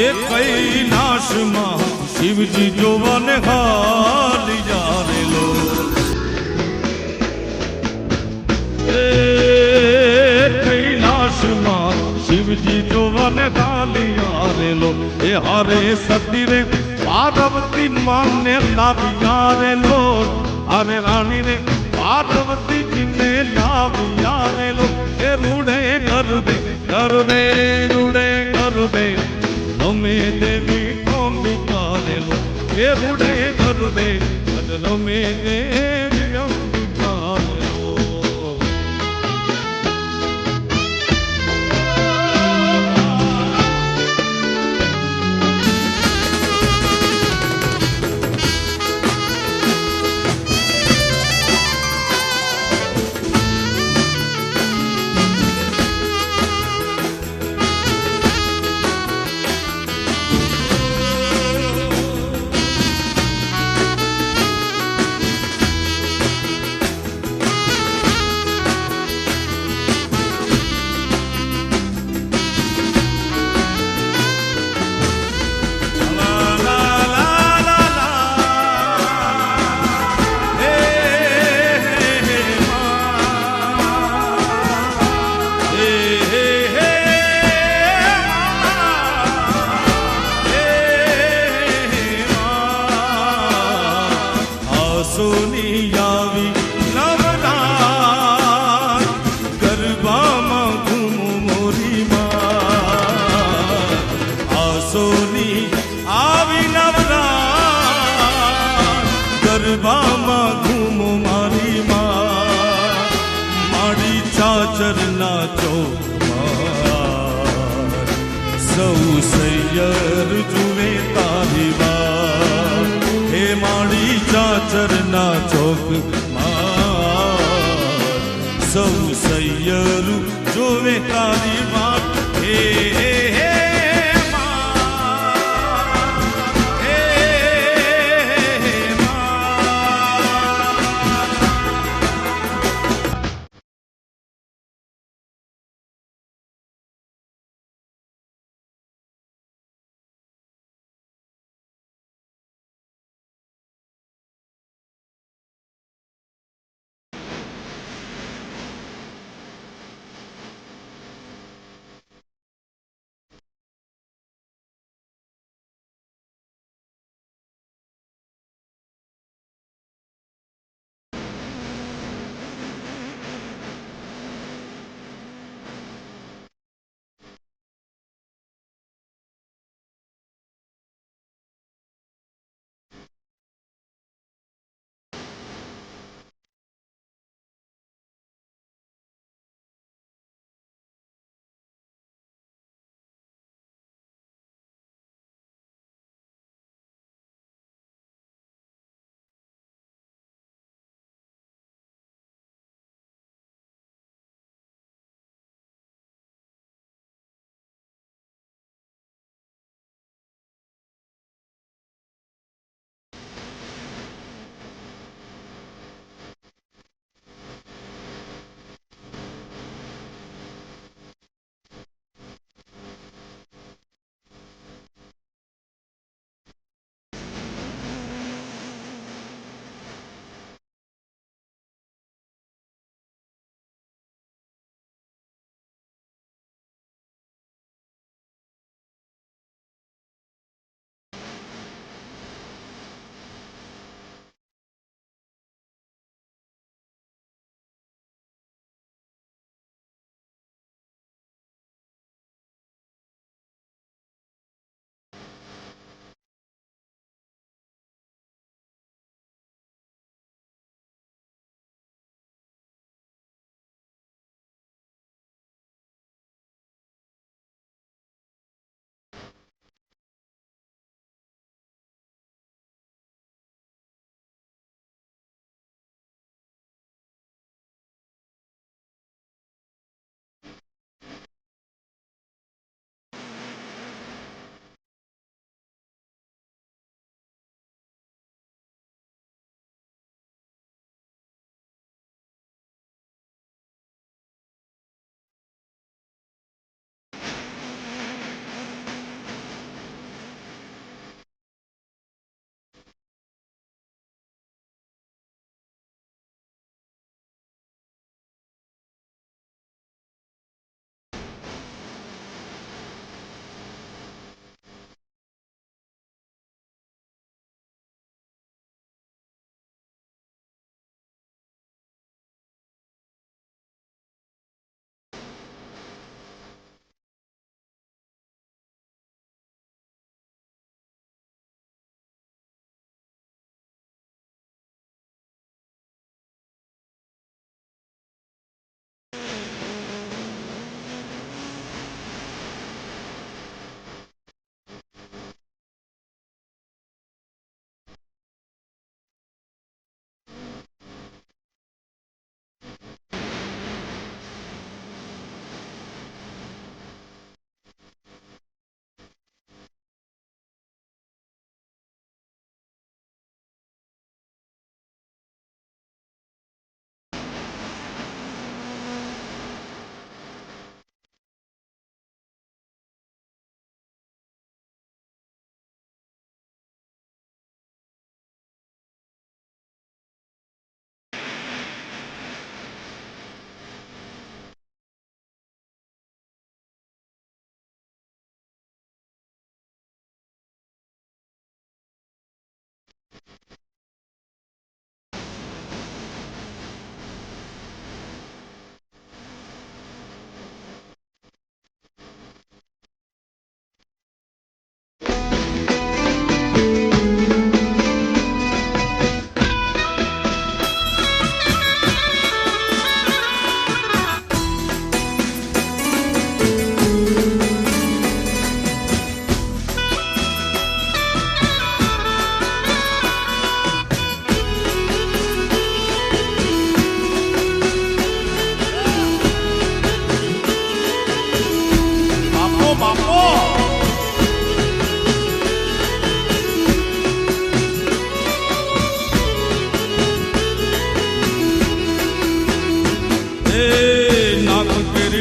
એ કૈલાસમાં શિવજી જોવાને હાલી જારેલો એ કૈલાસમાં શિવજી જોવાને હાલી જારેલો એ હારે સતી રે પાર્વતી માને લાવી જારેલો અરે રાણી રે પાર્વતી જીને લાવી જારેલો એ રૂડે રૂડે રૂડે અમે દેવી અંબિકારેલો એ રૂડે ગરુડે અમે દેવી અંબિકારેલો સોની આવી નવરાત ગરબામાં ઘૂમું મોરી માં આ સોની આવી નવરાત ગરબામાં ઘૂમું મારી માં મારી ચાચર નાચો સૌ સૈયર જુએ તારી વાત હે મારી ચાચરના ચોક સૌ સૈયરું જોવે તારી વાત હે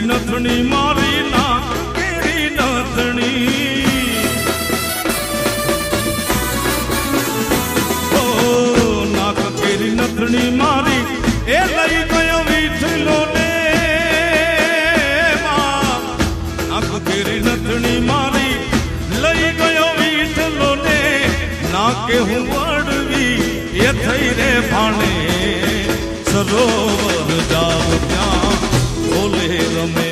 નથણી મારી ના કેરી નથણી ઓ નાક કેરી નથણી મારી એ લઈ ગયો વીઠલો ને નાક કેરી નથણી મારી લઈ ગયો વીઠલો ને નાકે હું વડવી એ થઈ રે ભાણે સરોવર જાવ ત્યાં ઢોલે રમે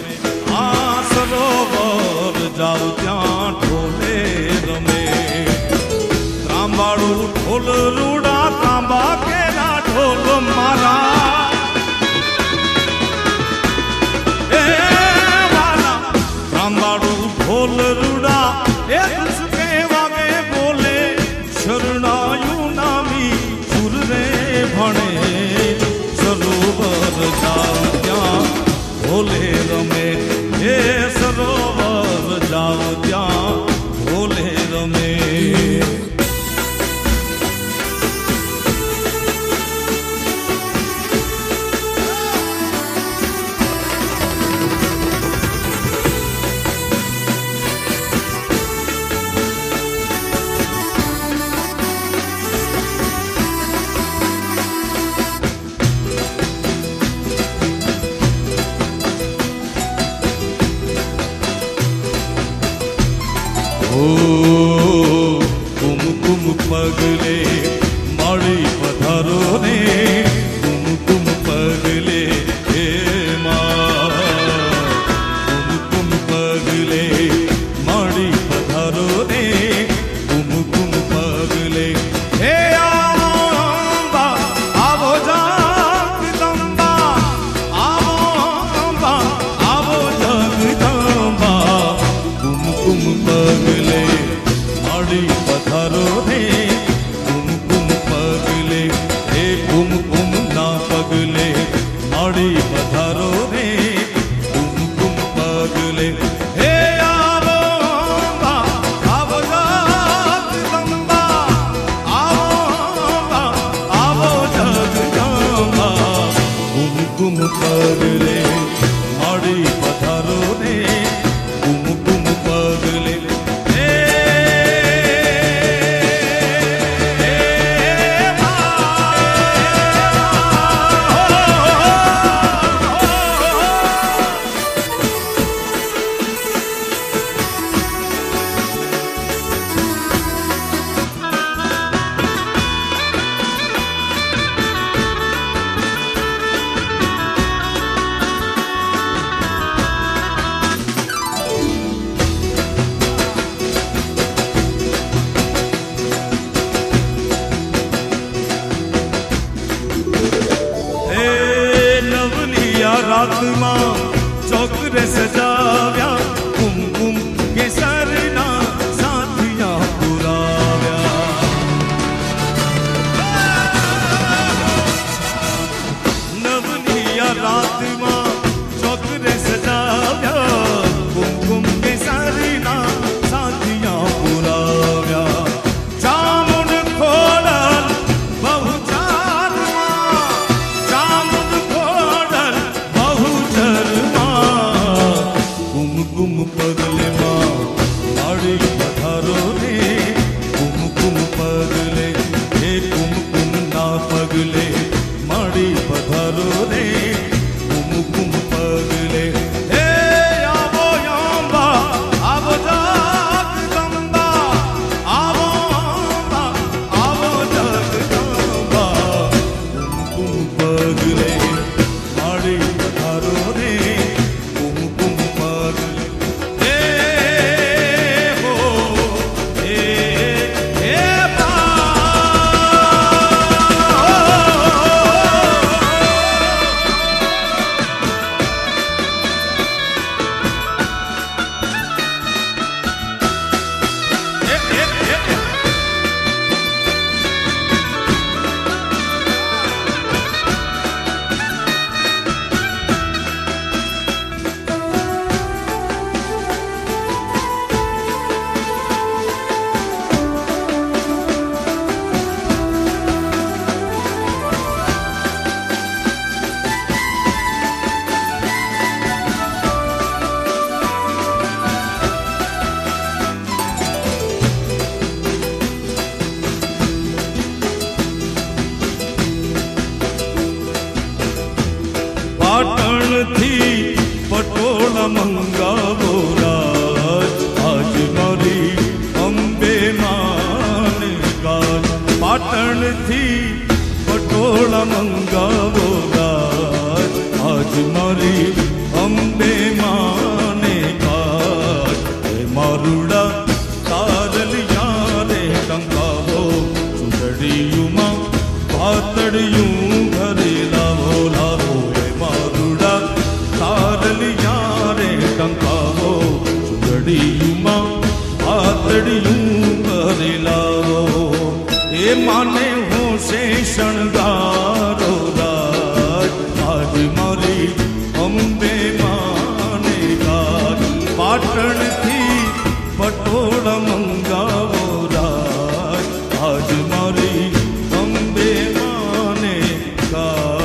આ સરોવર જાવ ત્યાં ઢોલે રમે ત્રાંબાળું ઢોલ રૂડા ત્રાંબા કેરા ઢોલ મારા એ મારા ત્રાંબાળું ઢોલ રૂડા એ દુસકે વાગે બોલે શરણાયું નામી સુર રે ભણે સરોવર જાવ ત્યાં ઢોલે રમે હે સરોવર જાવ ત્યાં ઢોલે રમે કુમકુમ પગલે માળી પધારો ને કુમકુમ પગલે હે કુમકુમ પગલે માળી પધારો ને કુમકુમ પગલે હે આંબા આવો જગદંબા આવો જગદંબા કુમકુમ પગલે માળી પધારો ને કુમકુમ પગલે હે કુમકુમ ના પગલે માળી પધારો ને કુમકુમ પગલે હે આવો જગદંબા આવો જગદંબા કુમકુમ પગલે માળી પધારો ને કુમકુમ પગલે રાતમાં ચોકરે સજાવ્યા કુમકુમ કેસરના સાથિયા પુરાવ્યા નવલિયા રાતમાં ચોકરે સજાવ્યા કુમકુમ કેસરના સાથિયા પુરાવ્યા ચામુંડ ખોડલ બહુ ચારમાં ચામુંડ એ માને હું છે શણગારો રાજ આજ મારી અંબે માને ગાજ પાટણથી પટોળા મંગાવો રાજ આજ મારી અંબે માને ગાજ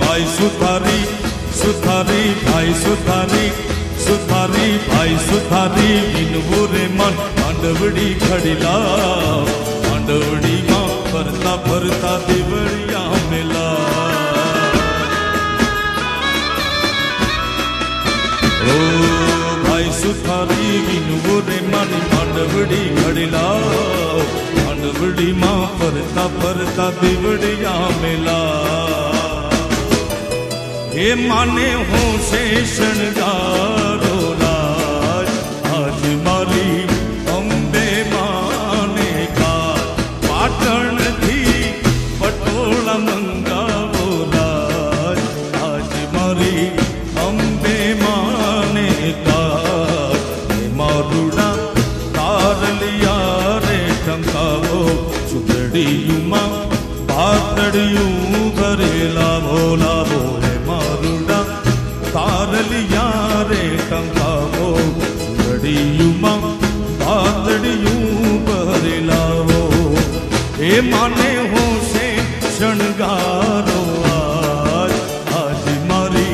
भाई सुथारी सुथारी भाई सुथारी सुथारी भाई सुथारी विनवुरे मन मांडवड़ी खड़ीला मांडवड़ी मां फरता फरता देवड़िया मेला ओ भाई सुथारी विनवुरे मन मांडवड़ी खड़ीला मांडवड़ी मां फरता फरता देवड़िया मेला हे माने हूँ से शणगारो राज आज मारी अंबे माने का पाटण थी पटोला मंगावो राज आज मारी अंबे माने का मारुड़ा तारलिया रे टंकावो चुदड़ियों मां पातड़ियों भरेला भोला भोले मारुड़ा तारलिया रे टंकावो चुदड़ियों मां पातड़ियों भरेलावो हे माने हो से शणगारो आज आज मारी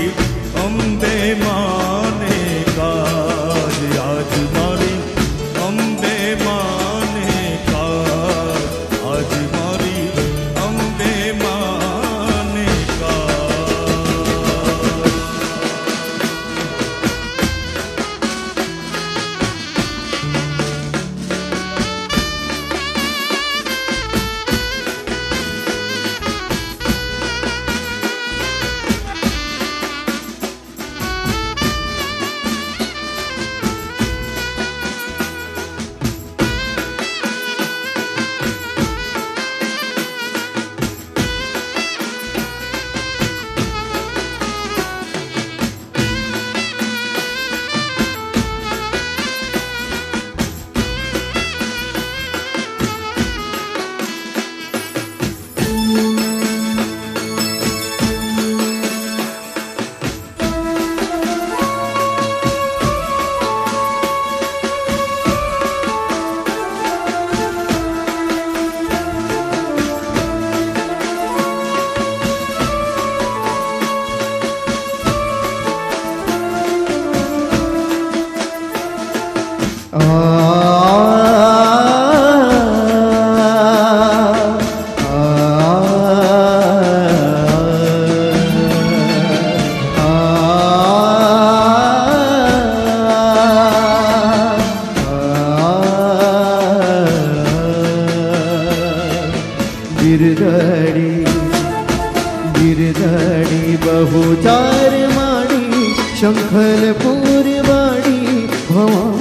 अंबे माने काज आज मारी अंबे माने काज आज मारी अंबे माने काज गिरधड़ी बहुचार माड़ी शंखलपुर वाड़ी भवा